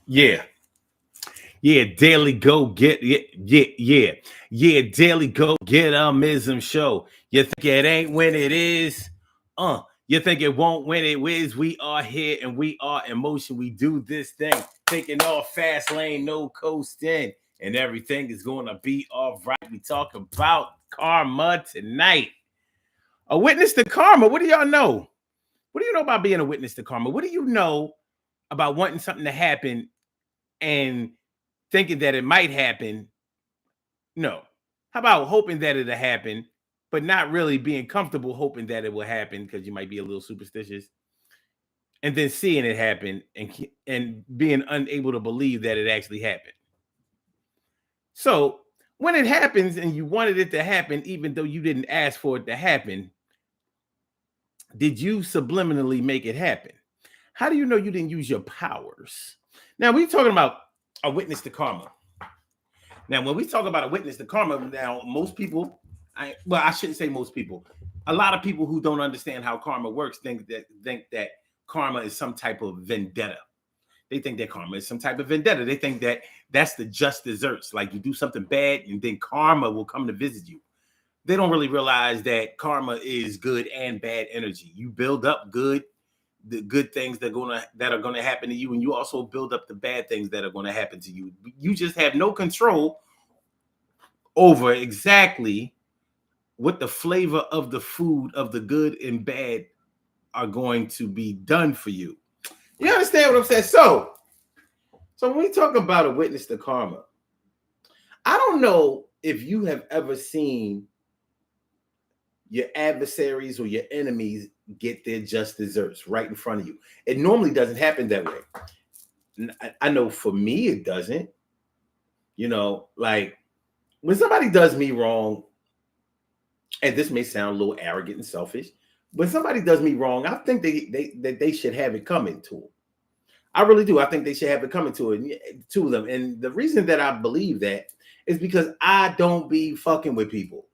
Yeah. Yeah, daily go get yeah, daily go get ism show. You think it ain't when it is? You think it won't when it is? We are here and we are in motion. We do this thing, taking off fast lane, no coasting, and everything is gonna be all right. We talk about karma tonight. A witness to karma. What do y'all know? What do you know about being a witness to karma? What do you know about wanting something to happen and thinking that it might happen? No. How about hoping that it'll happen, but not really being comfortable hoping that it will happen because you might be a little superstitious, and then seeing it happen and being unable to believe that it actually happened. So when it happens and you wanted it to happen, even though you didn't ask for it to happen, did you subliminally make it happen? How do you know you didn't use your powers? Now we're talking about a witness to karma. Now, when we talk about a witness to karma, now most people, I shouldn't say most people. A lot of people who don't understand how karma works think that karma is some type of vendetta. They think that karma is some type of vendetta. They think that that's the just desserts. Like you do something bad, and then karma will come to visit you. They don't really realize that karma is good and bad energy. You build up the good things that are gonna happen to you, and you also build up the bad things that are gonna happen to you. You just have no control over exactly what the flavor of the food of the good and bad are going to be done for you. You understand what I'm saying? So when we talk about a witness to karma, I don't know if you have ever seen your adversaries or your enemies get their just desserts right in front of you. It normally doesn't happen that way. I know for me, it doesn't. Like when somebody does me wrong, and this may sound a little arrogant and selfish, when somebody does me wrong, I think they should have it coming to them. I really do. I think they should have it coming to them. And the reason that I believe that is because I don't be fucking with people.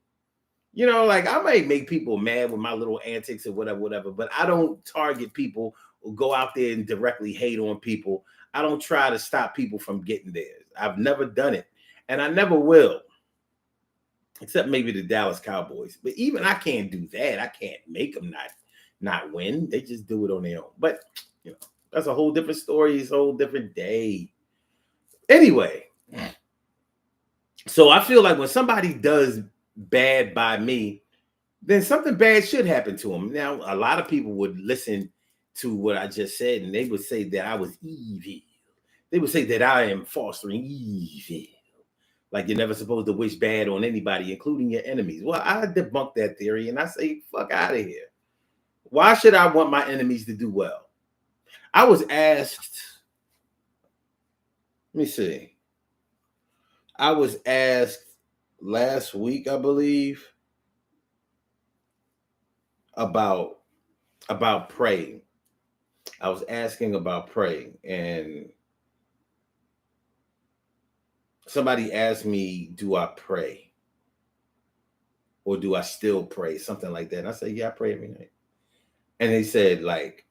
Like I might make people mad with my little antics or whatever, but I don't target people or go out there and directly hate on people. I don't try to stop people from getting theirs. I've never done it, and I never will, except maybe the Dallas Cowboys. But even I can't do that. I can't make them not win. They just do it on their own. But that's a whole different story. It's a whole different day. Anyway, so I feel like when somebody does bad by me, then something bad should happen to them. Now, a lot of people would listen to what I just said, and they would say that I was evil. They would say that I am fostering evil. Like you're never supposed to wish bad on anybody, including your enemies. Well, I debunk that theory and I say, fuck out of here. Why should I want my enemies to do well? I was asked, let me see. I was asked last week, I believe, about praying. I was asking about praying, and somebody asked me, do I pray? Or do I still pray? Something like that. And I said, yeah, I pray every night. And they said, like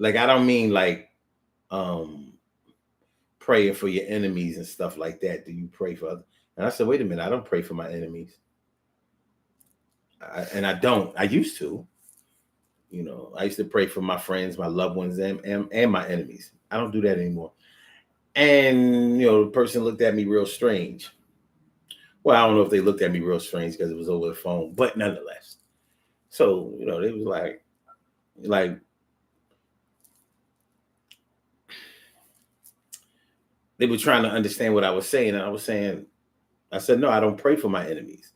I don't mean like praying for your enemies and stuff like that. Do you pray for others? And I said, wait a minute, I don't pray for my enemies. And I don't. I used to. I used to pray for my friends, my loved ones, and my enemies. I don't do that anymore. And, the person looked at me real strange. Well, I don't know if they looked at me real strange because it was over the phone, but nonetheless. So, they was like, they were trying to understand what I was saying. And I said, no, I don't pray for my enemies.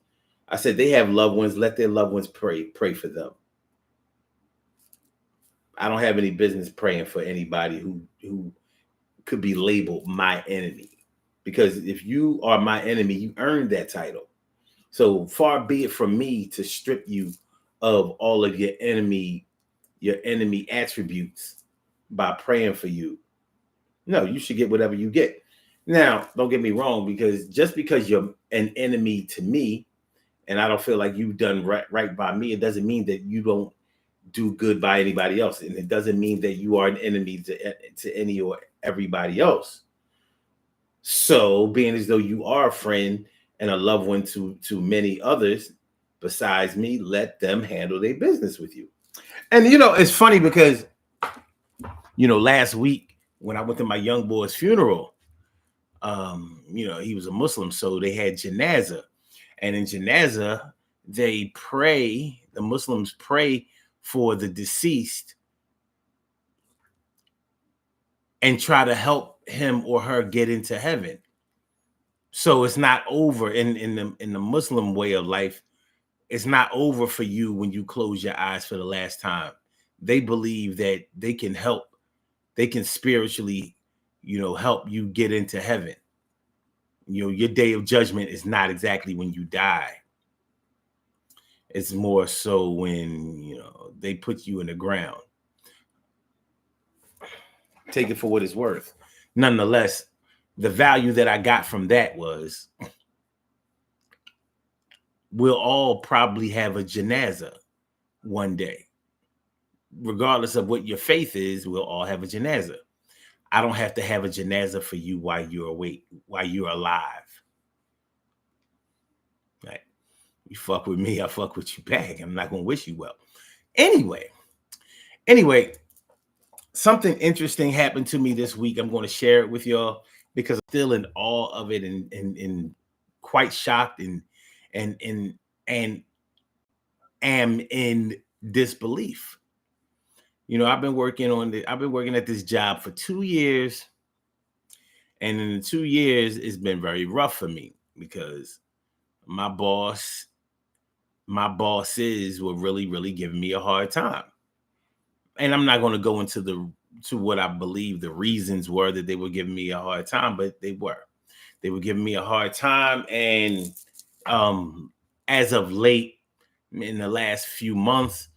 I said, they have loved ones. Let their loved ones pray for them. I don't have any business praying for anybody who could be labeled my enemy. Because if you are my enemy, you earned that title. So far be it from me to strip you of all of your enemy attributes by praying for you. No, you should get whatever you get. Now, don't get me wrong, because just because you're an enemy to me and I don't feel like you've done right by me, it doesn't mean that you don't do good by anybody else. And it doesn't mean that you are an enemy to any or everybody else. So, being as though you are a friend and a loved one to many others besides me, let them handle their business with you. And it's funny because last week when I went to my young boy's funeral, he was a Muslim, so they had janazah, and in janazah the Muslims pray for the deceased and try to help him or her get into heaven. So it's not over in the Muslim way of life. It's not over for you when you close your eyes for the last time. They believe that they can spiritually, help you get into heaven. Your day of judgment is not exactly when you die. It's more so when, they put you in the ground. Take it for what it's worth. Nonetheless, the value that I got from that was we'll all probably have a janazah one day. Regardless of what your faith is, we'll all have a janazah. I don't have to have a janazah for you while you're awake, while you're alive. Right? You fuck with me, I fuck with you back. I'm not gonna wish you well. Anyway, something interesting happened to me this week. I'm going to share it with y'all because I'm still in awe of it and quite shocked and am in disbelief. I've been working at this job for 2 years, and in the 2 years it's been very rough for me because my bosses were really, really giving me a hard time. And I'm not going to go into what I believe the reasons were that they were giving me a hard time, but they were giving me a hard time. And as of late, in the last few months,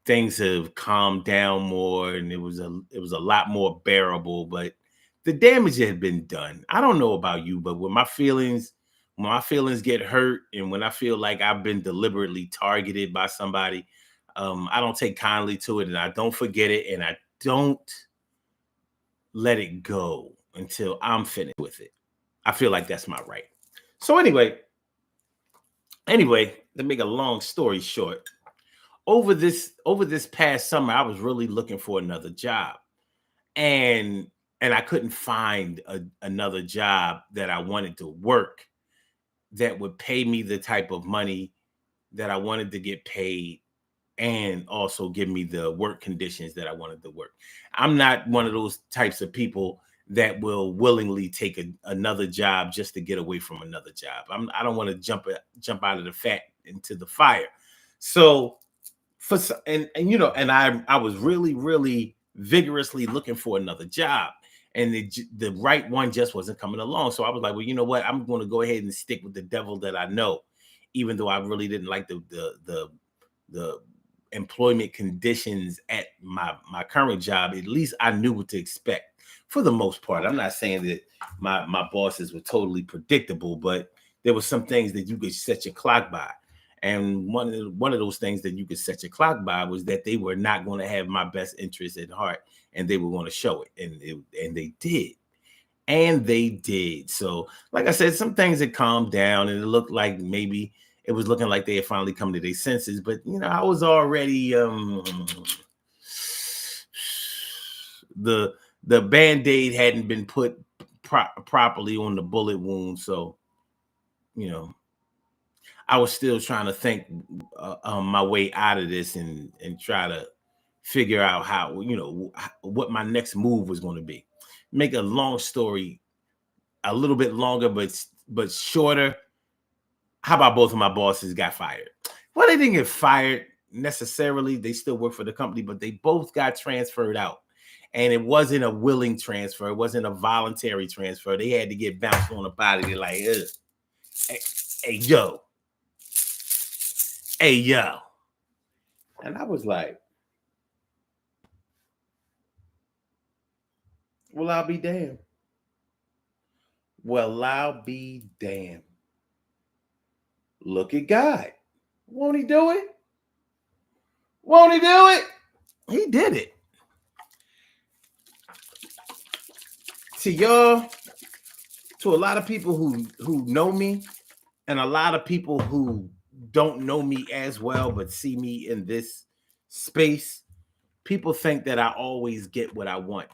things have calmed down more, and it was a lot more bearable. But the damage had been done. I don't know about you, but when my feelings get hurt, and when I feel like I've been deliberately targeted by somebody, I don't take kindly to it, and I don't forget it, and I don't let it go until I'm finished with it. I feel like that's my right. So anyway, to make a long story short, over this past summer, I was really looking for another job, and I couldn't find another job that I wanted to work that would pay me the type of money that I wanted to get paid and also give me the work conditions that I wanted to work. I'm not one of those types of people that will willingly take another job just to get away from another job. I don't want to jump out of the fat into the fire. So I was really, really vigorously looking for another job, and the right one just wasn't coming along. So I was like, well, you know what? I'm going to go ahead and stick with the devil that I know, even though I really didn't like the employment conditions at my current job. At least I knew what to expect for the most part. I'm not saying that my bosses were totally predictable, but there were some things that you could set your clock by. And one of those things that you could set your clock by was that they were not going to have my best interest at heart, and they were going to show it, and they did. And they did. So, like I said, some things had calmed down, and it looked like maybe it was looking like they had finally come to their senses. But I was already the Band-Aid hadn't been put properly on the bullet wound, so I was still trying to think my way out of this and try to figure out how what my next move was going to be. Make a long story a little bit longer, but shorter. How about both of my bosses got fired? Well, they didn't get fired necessarily. They still work for the company, but they both got transferred out. And it wasn't a willing transfer. It wasn't a voluntary transfer. They had to get bounced on the body. They're like, hey, yo. Hey, yo. And I was like, well, I'll be damned. Well, I'll be damned. Look at God. Won't he do it? Won't he do it? He did it. To y'all, To a lot of people who know me, and a lot of people who don't know me as well but see me in this space, people think that I always get what I want,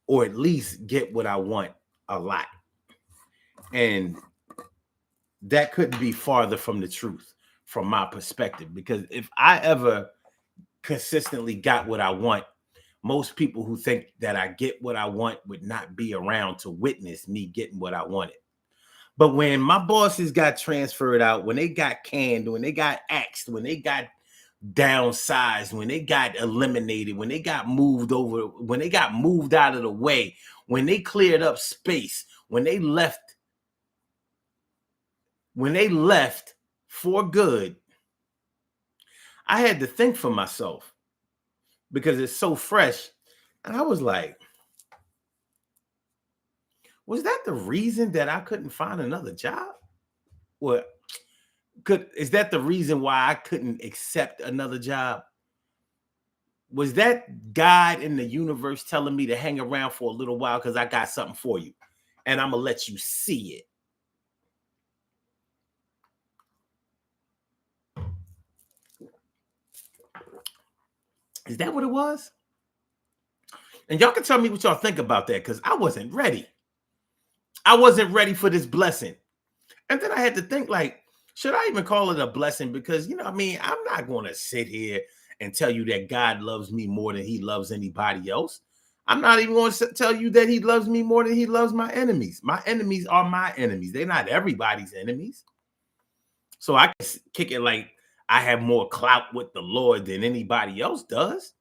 or at least get what I want a lot. And that couldn't be farther from the truth from my perspective, because if I ever consistently got what I want, most people who think that I get what I want would not be around to witness me getting what I wanted. But when my bosses got transferred out, when they got canned, when they got axed, when they got downsized, when they got eliminated, when they got moved over, when they got moved out of the way, when they cleared up space, when they left for good, I had to think for myself because it's so fresh. And I was like, was that the reason that I couldn't find another job? Or is that the reason why I couldn't accept another job? Was that God in the universe telling me to hang around for a little while because I got something for you and I'm gonna let you see it? Is that what it was? And y'all can tell me what y'all think about that, because I wasn't ready. I wasn't ready for this blessing. And then I had to think, like, should I even call it a blessing? Because, you know, I mean, I'm not going to sit here and tell you that God loves me more than he loves anybody else. I'm not even going to tell you that he loves me more than he loves my enemies. My enemies are my enemies. They're not everybody's enemies. So I can kick it like I have more clout with the Lord than anybody else does.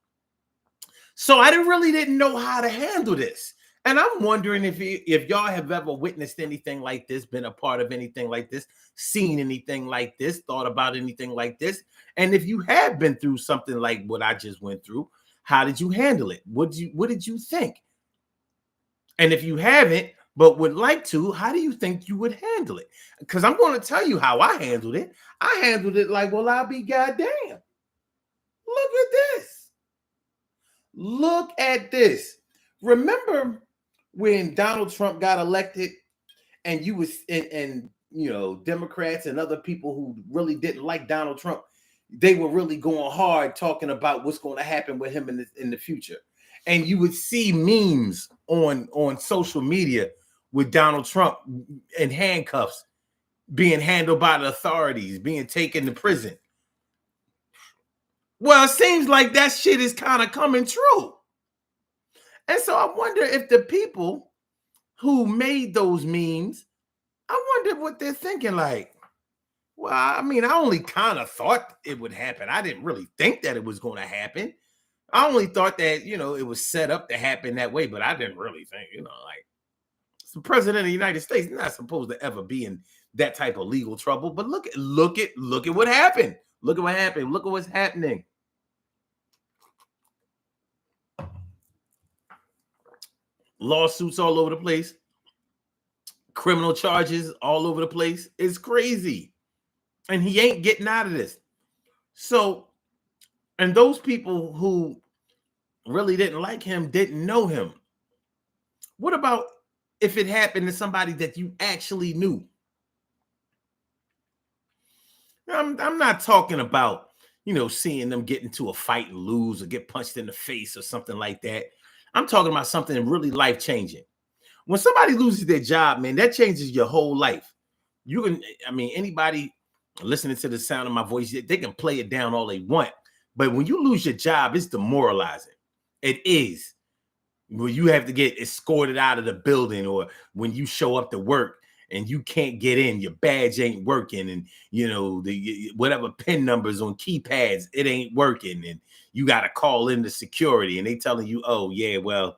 So I didn't know how to handle this. And I'm wondering if y'all have ever witnessed anything like this, been a part of anything like this, seen anything like this, thought about anything like this. And if you have been through something like what I just went through, how did you handle it? What did you think? And if you haven't, but would like to, how do you think you would handle it? Because I'm going to tell you how I handled it. I handled it like, well, I'll be goddamn. Look at this. Look at this. Remember when Donald Trump got elected and you was and you know, Democrats and other people who really didn't like Donald Trump, they were really going hard talking about what's going to happen with him in the future. And you would see memes on social media with Donald Trump in handcuffs, being handled by the authorities, being taken to prison. Well, it seems like that shit is kind of coming true. And so I wonder if the people who made those memes, I wonder what they're thinking. Like, well, I mean, I only kind of thought it would happen. I didn't really think that it was going to happen. I only thought that, you know, it was set up to happen that way, but I didn't really think, you know, like, the president of the United States is not supposed to ever be in that type of legal trouble. But look at what happened. Look at what happened. Look at what's happening. Lawsuits all over the place. Criminal charges all over the place. It's crazy. And he ain't getting out of this. So, and those people who really didn't like him didn't know him. What about if it happened to somebody that you actually knew? I'm not talking about, you know, seeing them get into a fight and lose or get punched in the face or something like that. I'm talking about something really life-changing. When somebody loses their job, man, that changes your whole life. You can, I mean, anybody listening to the sound of my voice, they can play it down all they want. But when you lose your job, it's demoralizing. It is. When you have to get escorted out of the building, or when you show up to work and you can't get in, your badge ain't working, and you know, the whatever pin numbers on keypads, it ain't working, and you got to call in the security and they telling you, oh yeah, well,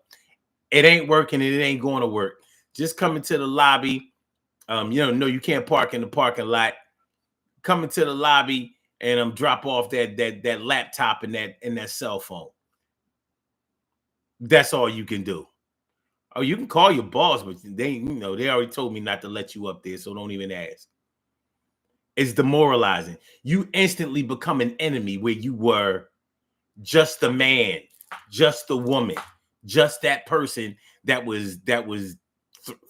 it ain't working and it ain't going to work. Just come into the lobby. You know, no, you can't park in the parking lot. Come into the lobby and drop off that laptop and that cell phone. That's all you can do. Oh, you can call your boss, but they already told me not to let you up there, so don't even ask. It's demoralizing. You instantly become an enemy where you were just a man, just a woman, just that person that was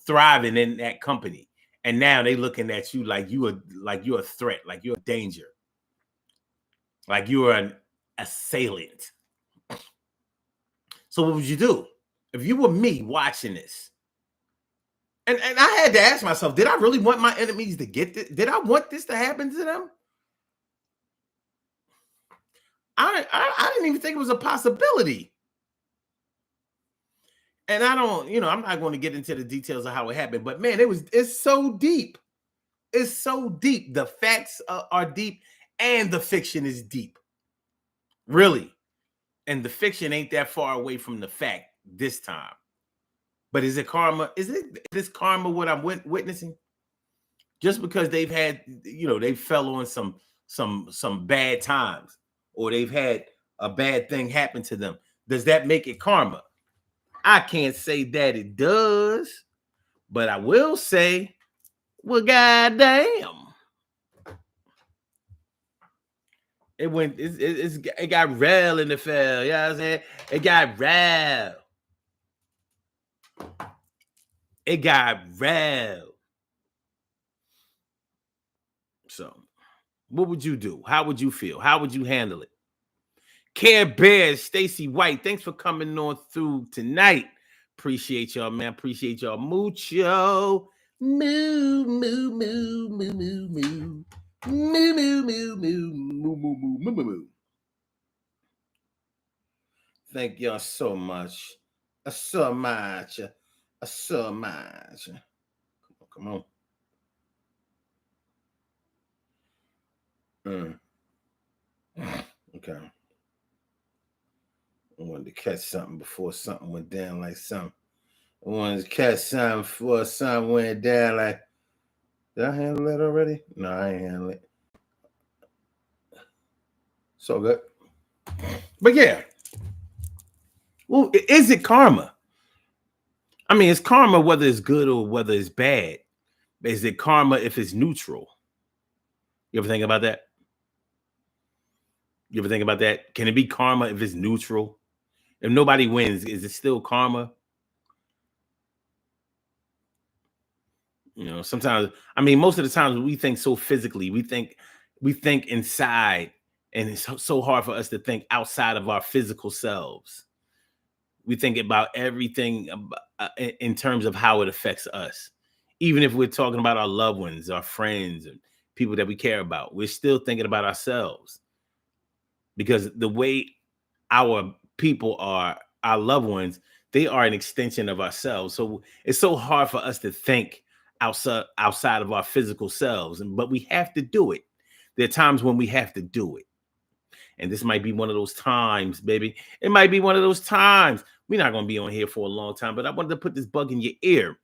thriving in that company, and now they looking at you like you're a threat, like you're a danger, like you're an assailant. So what would you do if you were me watching this? And I had to ask myself, did I really want my enemies to get this? Did I want this to happen to them? I didn't even think it was a possibility. And I don't, I'm not going to get into the details of how it happened, but man, it's so deep. It's so deep. The facts are deep and the fiction is deep. Really. And the fiction ain't that far away from the fact this time. But is it karma? Is this karma what I'm witnessing? Just because they've had, they fell on some bad times, or they've had a bad thing happen to them, does that make it karma? I can't say that it does, but I will say, well, goddamn, it got real in the field. You know what I'm saying? It got real. It got real. So, what would you do? How would you feel? How would you handle it? Care Bears, Stacy White, thanks for coming on through tonight. Appreciate y'all, man. Appreciate y'all mucho. Moo, moo, moo, moo, moo, moo. Moo, moo, moo, moo, moo, moo, moo, moo, moo, moo. Thank y'all so much. So much. So much. Come on. Okay. I wanted to catch something before something went down like something. I wanted to catch something before something went down like. Did I handle that already? No, I ain't handle it. So good. But yeah. Well, is it karma? I mean, it's karma whether it's good or whether it's bad. Is it karma if it's neutral? You ever think about that? You ever think about that? Can it be karma if it's neutral? If nobody wins, is it still karma? Sometimes, I mean, most of the times we think so physically. We think inside, and it's so hard for us to think outside of our physical selves. We think about everything in terms of how it affects us. Even if we're talking about our loved ones, our friends, and people that we care about, we're still thinking about ourselves. Because the way our people are, our loved ones, they are an extension of ourselves. So it's so hard for us to think outside of our physical selves. But we have to do it. There are times when we have to do it. And this might be one of those times, baby. It might be one of those times. We're not going to be on here for a long time, but I wanted to put this bug in your ear.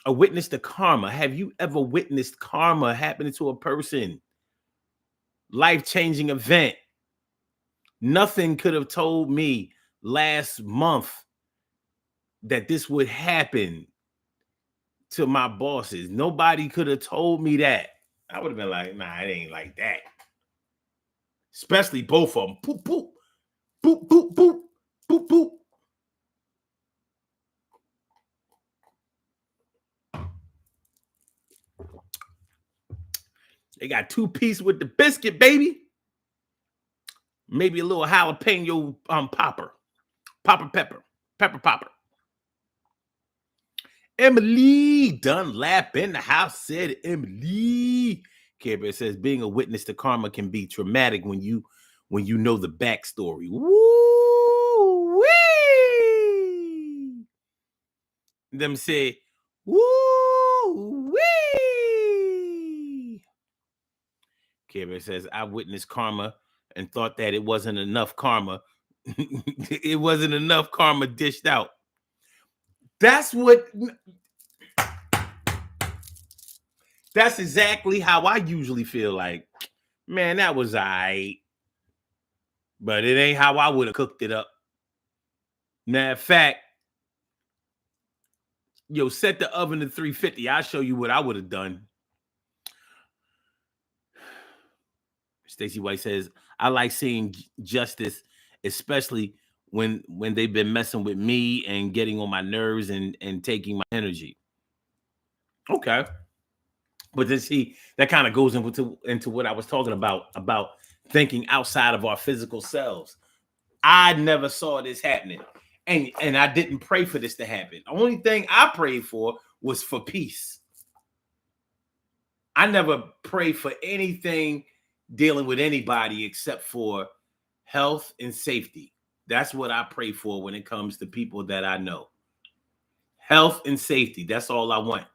A witness to karma. Have you ever witnessed karma happening to a person? Life-changing event. Nothing could have told me last month that this would happen to my bosses. Nobody could have told me that. I would have been like, nah, it ain't like that. Especially both of them. Boop, boop. Boop, boop, boop. Boop, boop. They got 2-piece with the biscuit, baby. Maybe a little jalapeno pepper popper. Emily Dunlap in the house, said Emily. Care Bear says being a witness to karma can be traumatic when you know the backstory. Woo wee. Them say woo wee. Care Bear says I witnessed karma and thought that it wasn't enough karma. It wasn't enough karma dished out. That's exactly how I usually feel. Like, man, that was all right. But it ain't how I would have cooked it up. Matter of fact, set the oven to 350. I'll show you what I would have done. Stacy White says, I like seeing justice, especially when they've been messing with me and getting on my nerves and taking my energy. Okay. But then see, that kind of goes into what I was talking about thinking outside of our physical selves. I never saw this happening. And I didn't pray for this to happen. The only thing I prayed for was for peace. I never prayed for anything dealing with anybody except for health and safety. That's what I pray for when it comes to people that I know. Health and safety. That's all I want.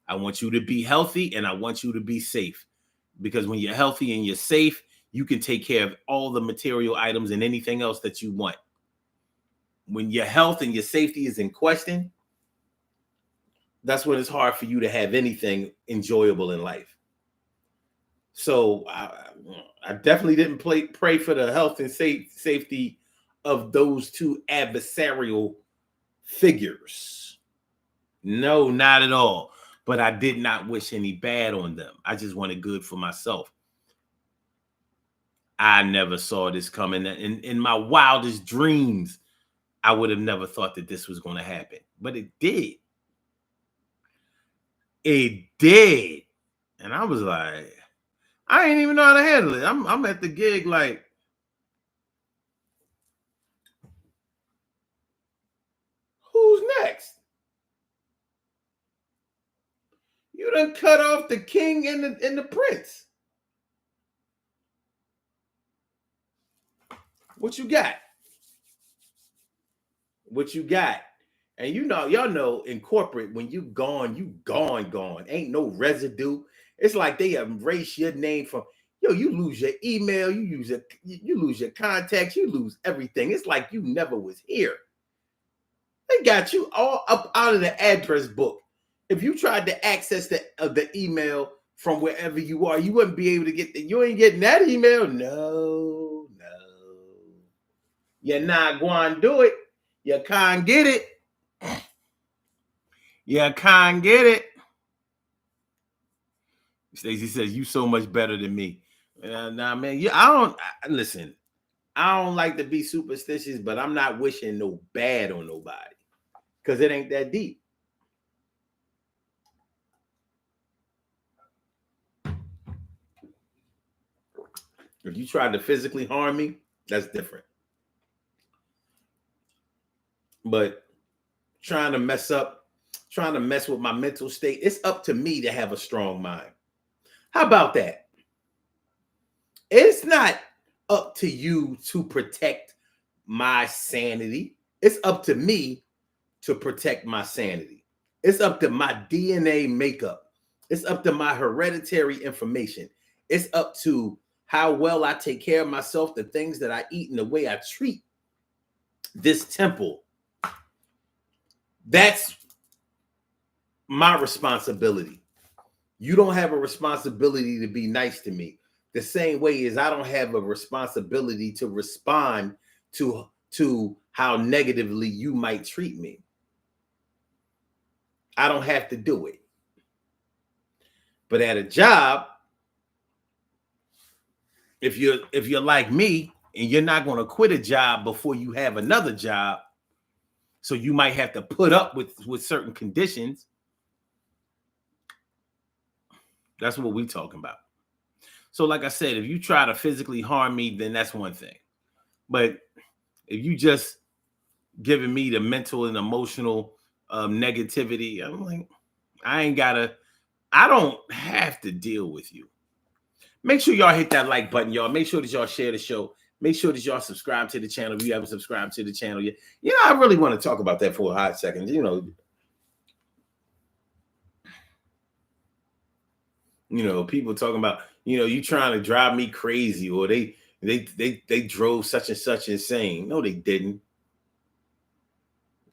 I want you to be healthy and I want you to be safe. Because when you're healthy and you're safe, you can take care of all the material items and anything else that you want. When your health and your safety is in question, that's when it's hard for you to have anything enjoyable in life. So I definitely didn't pray for the health and safety of those two adversarial figures. No, not at all. But I did not wish any bad on them. I just wanted good for myself. I never saw this coming. In my wildest dreams, I would have never thought that this was going to happen. But it did. It did. And I was like, I ain't even know how to handle it. I'm at the gig like, who's next? You done cut off the king and the prince. What you got? What you got? And you know, y'all know in corporate, when you gone. Ain't no residue. It's like they erase your name from you lose your email, you lose your contacts, you lose everything. It's like you never was here. They got you all up out of the address book. If you tried to access the email from wherever you are, you wouldn't be able to get you ain't getting that email. No. You're not going to do it. You can't get it. You can't get it. Stacey says, you so much better than me. Nah, man. Yeah, listen. I don't like to be superstitious, but I'm not wishing no bad on nobody because it ain't that deep. If you tried to physically harm me, that's different. But trying to mess with my mental state, it's up to me to have a strong mind. How about that? It's not up to you to protect my sanity. It's up to me to protect my sanity. It's up to my DNA makeup. It's up to my hereditary information. It's up to how well I take care of myself, the things that I eat, and the way I treat this temple. That's my responsibility. You don't have a responsibility to be nice to me. The same way as I don't have a responsibility to respond to how negatively you might treat me. I don't have to do it. But at a job, if you're like me and you're not going to quit a job before you have another job, so you might have to put up with certain conditions. That's what we're talking about. So like I said, if you try to physically harm me, then that's one thing. But if you just giving me the mental and emotional negativity, I'm like, I don't have to deal with you. Make sure y'all hit that like button, y'all. Make sure that y'all share the show. Make sure that y'all subscribe to the channel if you haven't subscribed to the channel yet. I really want to talk about that for a hot second. People talking about, you trying to drive me crazy, or they drove such and such insane. No, they didn't.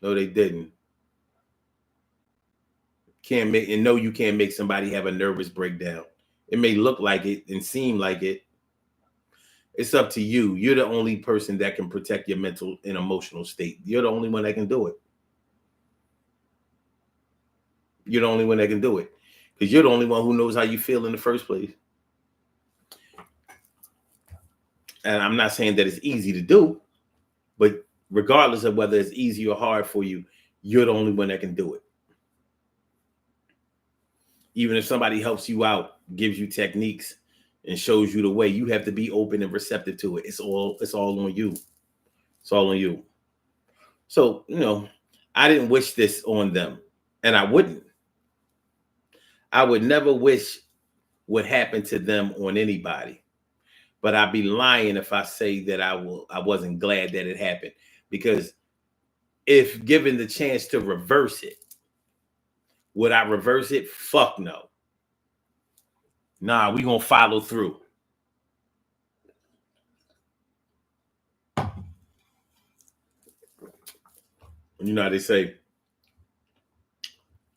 No, they didn't. You can't make somebody have a nervous breakdown. It may look like it and seem like it. It's up to you. You're the only person that can protect your mental and emotional state. You're the only one that can do it. You're the only one that can do it. Because you're the only one who knows how you feel in the first place. And I'm not saying that it's easy to do, but regardless of whether it's easy or hard for you, you're the only one that can do it. Even if somebody helps you out, gives you techniques, and shows you the way, you have to be open and receptive to it. It's all on you. It's all on you. So, I didn't wish this on them, and I wouldn't. I would never wish what happened to them on anybody. But I'd be lying if I say that I wasn't glad that it happened. Because if given the chance to reverse it, would I reverse it? Fuck no. Nah, we gonna follow through. You know how they say,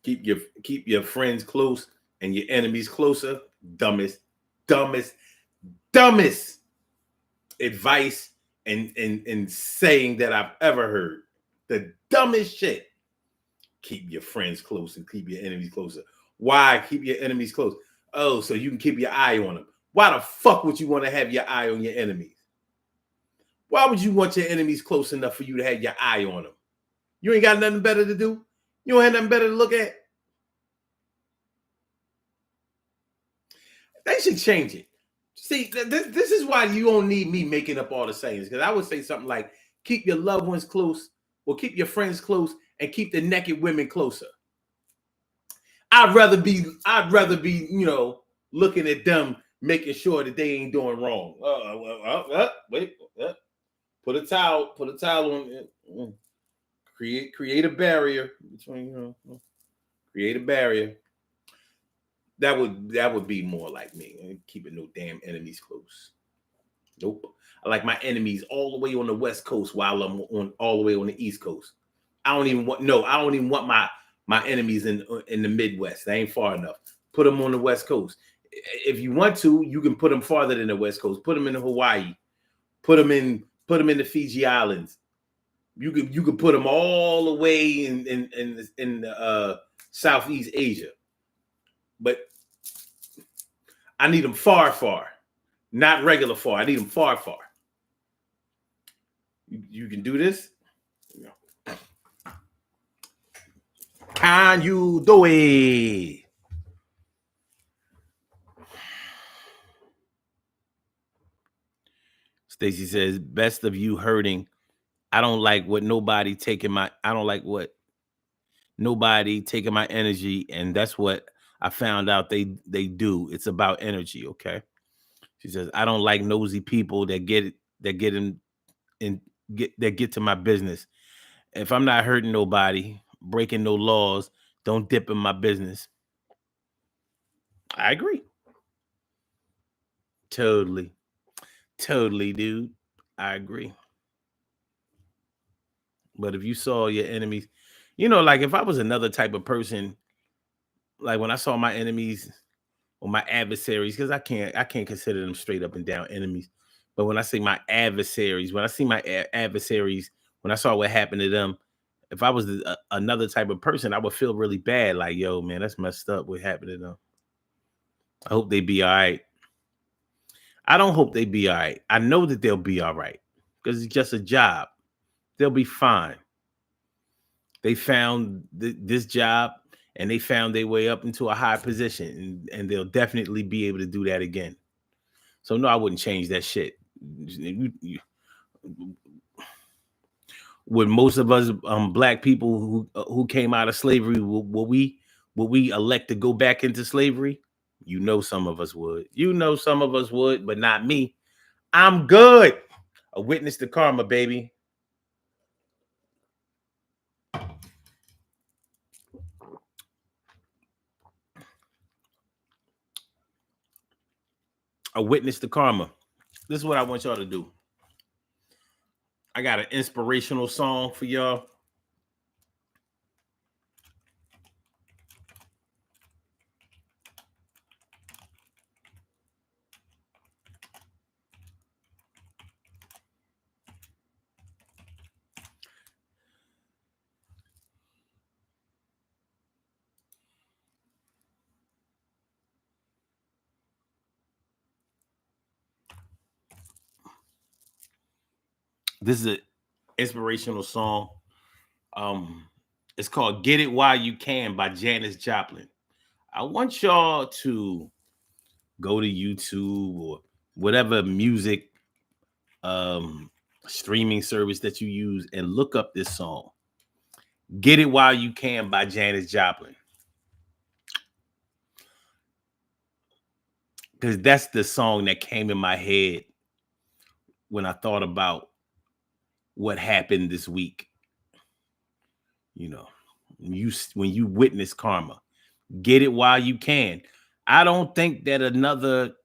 keep your friends close and your enemies closer. Dumbest, dumbest, dumbest advice and saying that I've ever heard. The dumbest shit. Keep your friends close and keep your enemies closer. Why keep your enemies close? Oh, so you can keep your eye on them. Why the fuck would you want to have your eye on your enemies? Why would you want your enemies close enough for you to have your eye on them? You ain't got nothing better to do? You don't have nothing better to look at? They should change it. See, this is why you don't need me making up all the sayings. Because I would say something like, keep your loved ones close, or keep your friends close, and keep the naked women closer. I'd rather be, looking at them, making sure that they ain't doing wrong. Wait, put a towel on. Create a barrier between, create a barrier. That would be more like me. Keeping no damn enemies close. Nope. I like my enemies all the way on the West Coast while I'm on all the way on the East Coast. I don't even want my enemies in the Midwest. They ain't far enough. Put them on the West Coast. If you want to, you can put them farther than the West Coast. Put them in Hawaii. Put them in the Fiji Islands. You could put them all the way in Southeast Asia. But I need them far, far, not regular far. I need them far, far. You can do this. Can you do it? Stacy says, best of you hurting. I don't like what nobody taking my energy. And that's what I found out they do. It's about energy. Okay. She says, I don't like nosy people that get to my business. If I'm not hurting nobody, breaking no laws, don't dip in my business. I agree. Totally. Totally, dude. I agree. But if you saw your enemies, like if I was another type of person, like when I saw my enemies or my adversaries, because I can't consider them straight up and down enemies. But when I say my adversaries, when I see my adversaries, when I saw what happened to them, if I was another type of person, I would feel really bad. Like, yo, man, that's messed up. What happened to them? I hope they be all right. I don't hope they be all right. I know that they'll be all right because it's just a job. They'll be fine. They found this job and they found their way up into a high position, and they'll definitely be able to do that again. So no, I wouldn't change that shit. Would most of us black people who came out of slavery, would we elect to go back into slavery? Some of us would. Some of us would, but not me. I'm good. A witness to karma, baby. A witness to karma. This is what I want y'all to do. I got an inspirational song for y'all. This is inspirational song. Um, it's called "Get It While You Can" by Janis Joplin. I want y'all to go to YouTube or whatever music um streaming service that you use and look up this song. "Get It While You Can" by Janis Joplin. Because that's the song that came in my head when I thought about what happened this week. You know, when you witness karma, get it while you can. I don't think that another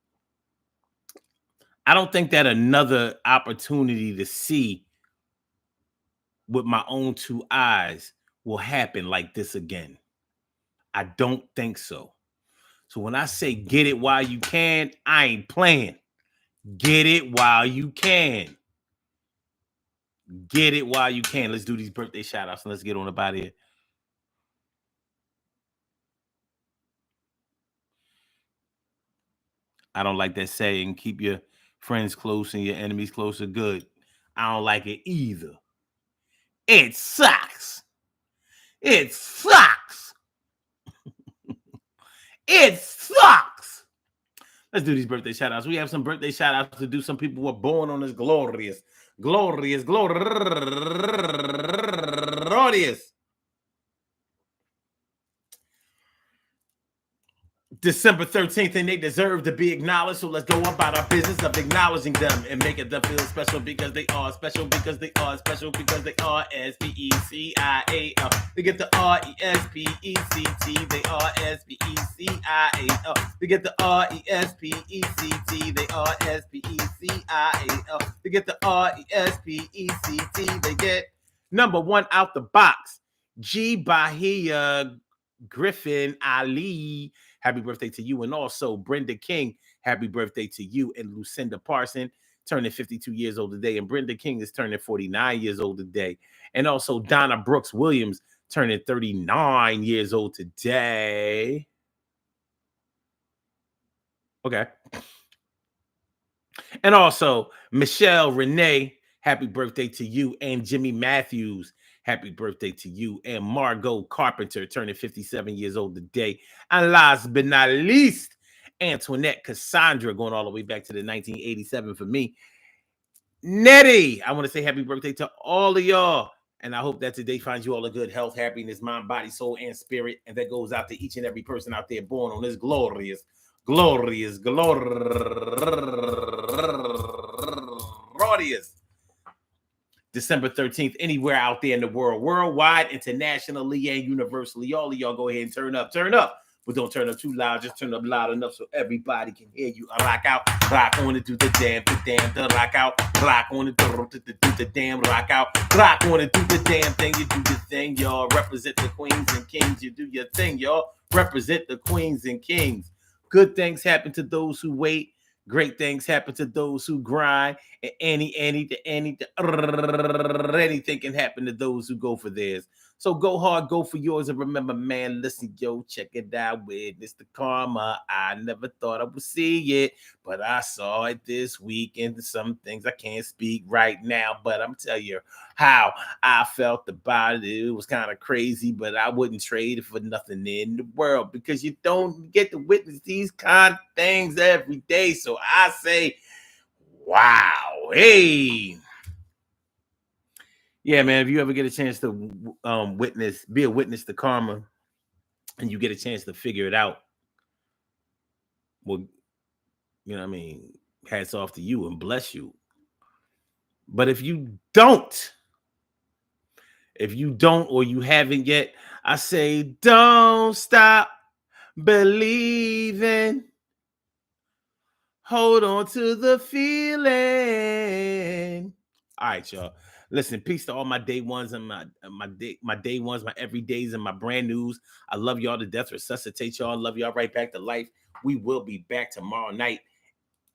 opportunity to see with my own two eyes will happen like this again. I don't think so. So when I say get it while you can, I ain't playing. Get it while you can. Get it while you can. Let's do these birthday shout outs and let's get on about it. I don't like that saying, keep your friends close and your enemies closer. Good. I don't like it either. It sucks. It sucks. It sucks. Let's do these birthday shout outs. We have some birthday shout outs to do. Some people were born on this glorious December 13th, and they deserve to be acknowledged. So let's go about our business of acknowledging them and making them feel special because they are special, because they are special, because they are SPECIAL. They get the RESPECT. They are SPECIAL. They get the RESPECT. They are SPECIAL. They get the RESPECT. They get number one out the box. G. Bahia Griffin Ali. Happy birthday to you. And also Brenda King, happy birthday to you. And Lucinda Parson, turning 52 years old today. And Brenda King is turning 49 years old today. And also Donna Brooks Williams, turning 39 years old today. Okay. And also Michelle Renee, happy birthday to you. And Jimmy Matthews, happy birthday to you. And Margot Carpenter, turning 57 years old today. And last but not least, Antoinette Cassandra, going all the way back to the 1987 for me. Nettie, I want to say happy birthday to all of y'all. And I hope that today finds you all a good health, happiness, mind, body, soul, and spirit. And that goes out to each and every person out there born on this glorious December 13th, anywhere out there in the world, worldwide, internationally, and universally. All of y'all go ahead and turn up. But don't turn up too loud. Just turn up loud enough so everybody can hear you. I rock out, rock on it, do the damn, the rock out, rock on it, do the damn, rock out, rock on it, do the damn thing. You do your thing, y'all. Represent the queens and kings. You do your thing, y'all. Represent the queens and kings. Good things happen to those who wait. Great things happen to those who grind. And anything can happen to those who go for theirs. So go hard, go for yours. And remember, man, listen, yo, check it out. Witness the karma. I never thought I would see it, but I saw it this week. And some things I can't speak right now, but I'm telling you how I felt about it. It was kind of crazy, but I wouldn't trade it for nothing in the world because you don't get to witness these kind of things every day. So I say, wow, hey. Yeah, man, if you ever get a chance to be a witness to karma, and you get a chance to figure it out, well, you know what I mean, hats off to you and bless you. But if you don't or you haven't yet, I say don't stop believing. Hold on to the feeling. All right, y'all. Listen, peace to all my day ones and my day ones, my everydays and my brand news. I love y'all to death. Resuscitate y'all. Love y'all right back to life. We will be back tomorrow night,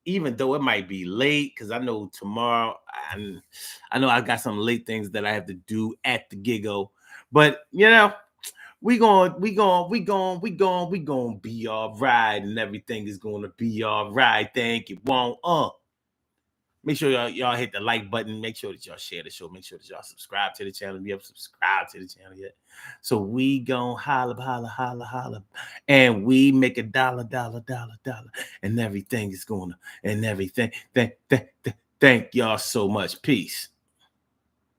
even though it might be late, because I know tomorrow, I know I got some late things that I have to do at the giggo. But you know, we gonna be all right, and everything is gonna be all right. Thank you. Won't Make sure y'all hit the like button. Make sure that y'all share the show. Make sure that y'all subscribe to the channel. If you haven't subscribed to the channel yet. So we gon' holla, holla, holla, holla. And we make a dollar, dollar, dollar, dollar. And everything is gonna, and everything. Thank y'all so much. Peace.